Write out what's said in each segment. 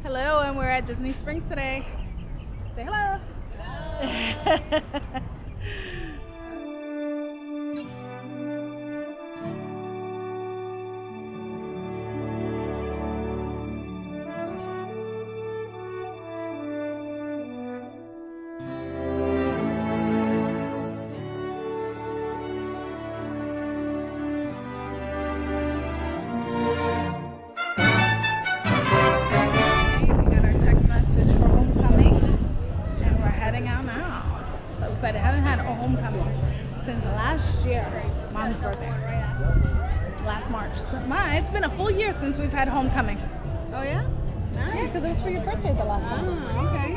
Hello, and we're at Disney Springs today. Say hello. Hello. I haven't had a homecoming since last year, Mom's birthday, last March. So, it's been a full year since we've had homecoming. Oh yeah? Nice. Yeah, because it was for your birthday the last time. Oh, okay.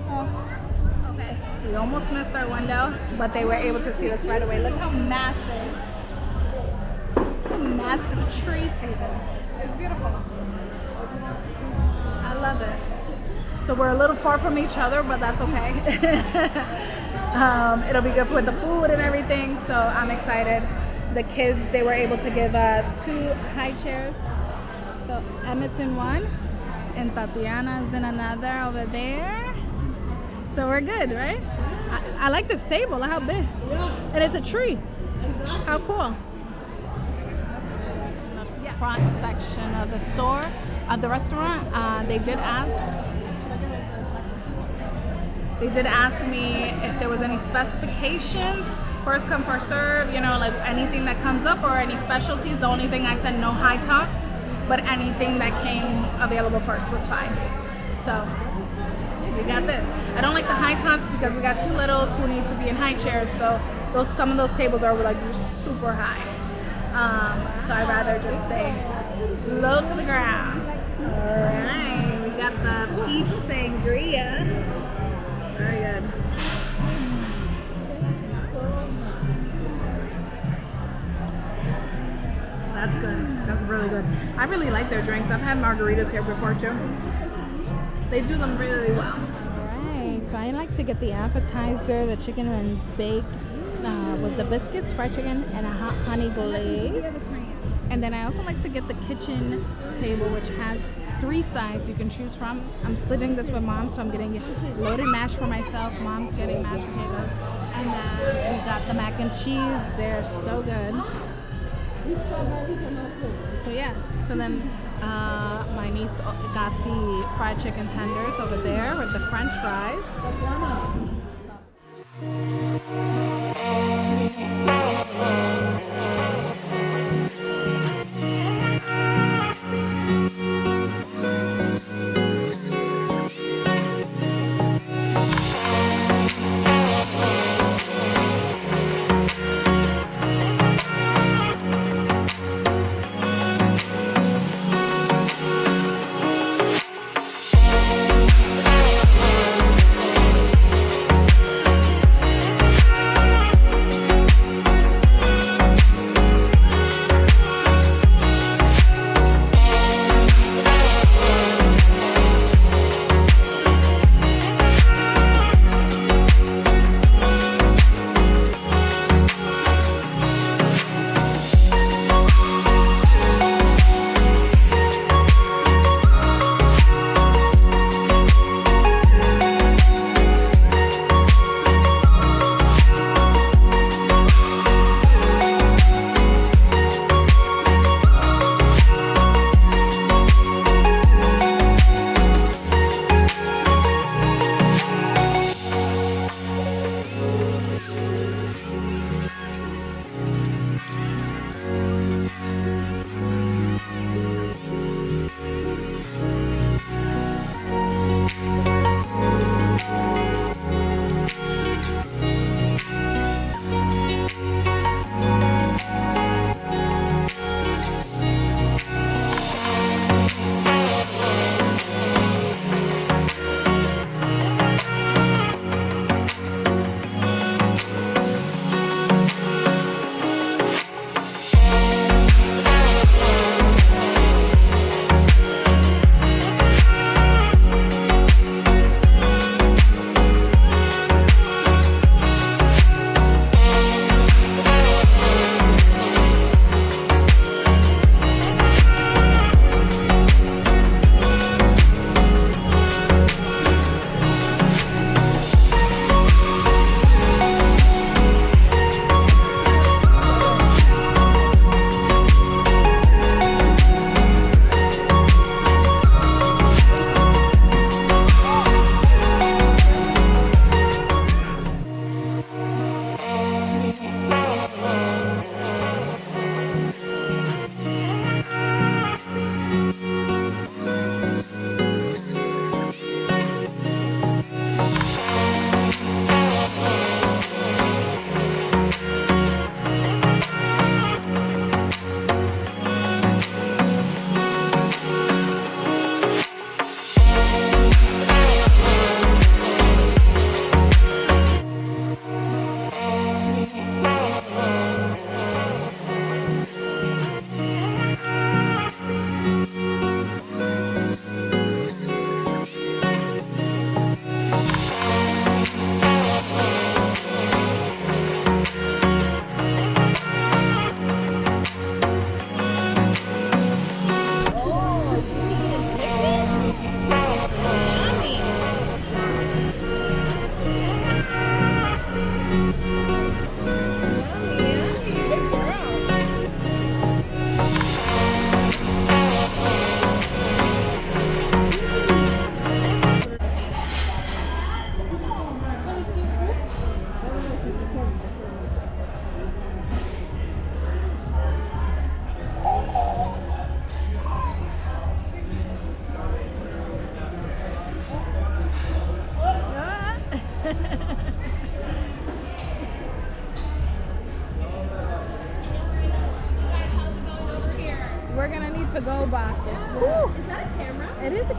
So, we almost missed our window, but they were able to see us right away. Look how massive, tree table. It's beautiful. I love it. So we're a little far from each other, but that's okay. It'll be good with the food and everything, so I'm excited. The kids, they were able to give 2 high chairs. So Emmett's in one, and Tatiana's in another over there. So we're good, right? I like this table, look how big. And it's a tree. How cool. The front section of the store, of the restaurant, they did ask me if there was any specifications. First come, first serve, you know, like anything that comes up or any specialties. The only thing I said, no high tops, but anything that came available first was fine. So we got this. I don't like the high tops because we got 2 littles who need to be in high chairs, so some of those tables are like super high. So I'd rather just stay low to the ground. All right, we got the peach sangria. Very good. That's good. That's really good. I really like their drinks. I've had margaritas here before too. They do them really well. Alright, so I like to get the appetizer, the chicken and bake with the biscuits, fried chicken, and a hot honey glaze. And then I also like to get the kitchen table, which has 3 sides you can choose from. I'm splitting this with Mom, so I'm getting loaded mash for myself. Mom's getting mashed potatoes. And then we got the mac and cheese. They're so good. So yeah, so then my niece got the fried chicken tenders over there with the French fries.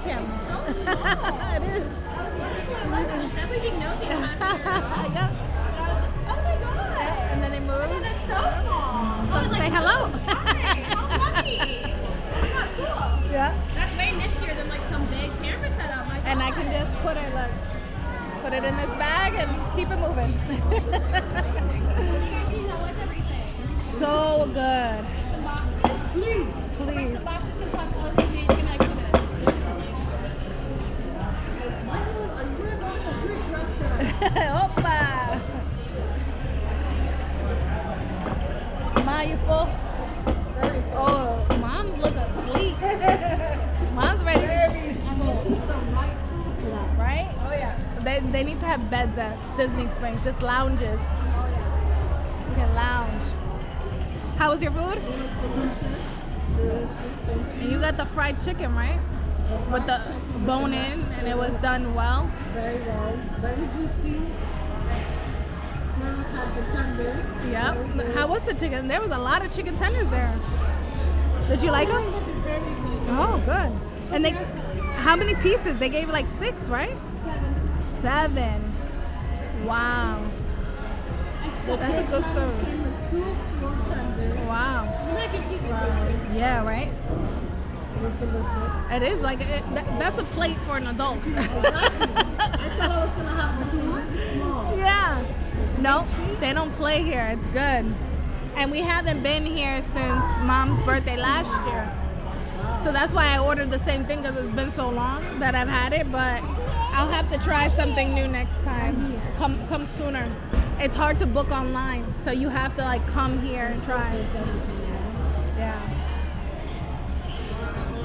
webcam. It is. It's definitely being nosy. Yeah. Oh my god. And then it moves. Oh, that's so small. So say hello. How lucky. Oh my god, cool. Yeah. That's way niftier than like some big camera setup. My And I God. can just put it in this bag and keep it moving. Hey guys, see how was everything? So good. Some boxes? Please. Some boxes, some puzzles, and she's gonna give it. Opa. Ma, you full? Oh, Mom look asleep. Mom's ready to right? Oh yeah. They need to have beds at Disney Springs, just lounges. Oh yeah. You can lounge. How was your food? Delicious. And you got the fried chicken, right? With the bone in, and it was done well. Very well. Very juicy. Girls had the tenders. Yep. How was the chicken? There was a lot of chicken tenders there. Did you like them? Very good. Oh, good. And they, how many pieces? They gave like 6, right? 7. Wow. That's a good service. Came with 2 full tenders. Wow. Mac and cheese is good too. Yeah, right? It was delicious. It is like, that's a plate for an adult. I thought I was going to have something small. Yeah. No, they don't play here. It's good. And we haven't been here since Mom's birthday last year. So that's why I ordered the same thing, because it's been so long that I've had it. But I'll have to try something new next time. Come sooner. It's hard to book online, so you have to like come here and try. Yeah.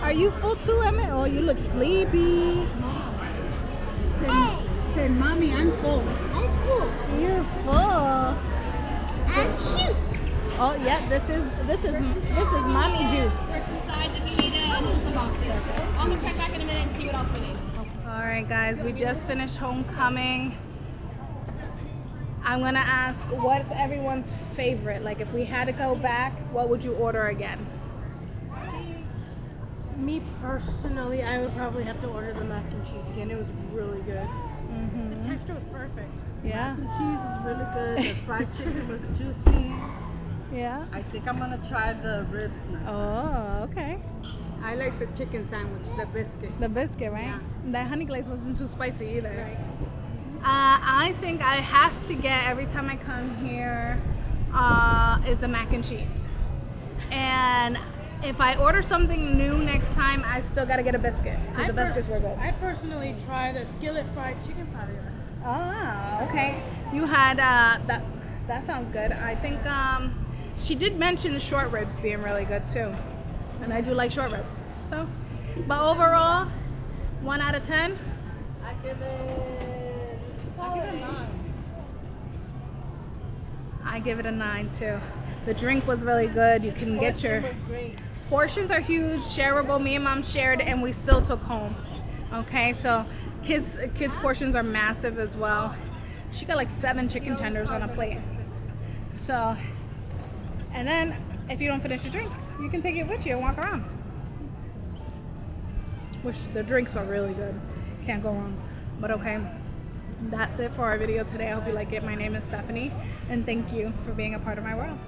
Are you full too, Emmett? Oh, you look sleepy. Say, Mommy, I'm full. I'm cool. You're full. I'm cute. Oh yeah, this is mommy juice. For some sides if you need it, and some boxes. I'm gonna check back in a minute and see what else we need. All right, guys, we just finished Homecoming. I'm gonna ask, what's everyone's favorite? Like, if we had to go back, what would you order again? Me personally, I would probably have to order the mac and cheese again. It was really good. The texture was perfect. Yeah. The cheese was really good. The fried chicken was juicy. Yeah. I think I'm going to try the ribs now. Oh, okay. I like the chicken sandwich, the biscuit. The biscuit, right? Yeah. That honey glaze wasn't too spicy either. I think I have to get, every time I come here, is the mac and cheese. And if I order something new next time, I still gotta get a biscuit, because the biscuits were good. I personally tried a skillet fried chicken patty. Oh, okay. You had, that sounds good. I think she did mention the short ribs being really good too. And I do like short ribs. So, but overall, 1 out of 10. I give it 9. I give it a 9 too. The drink was really good. You can get your was great. portions are huge, shareable. Me and Mom shared, and we still took home. Okay, so kids portions are massive as well. She got like 7 chicken tenders on a plate. So, and then if you don't finish your drink, you can take it with you and walk around. Which the drinks are really good. Can't go wrong. But okay, that's it for our video today. I hope you like it. My name is Stephanie, and thank you for being a part of my world.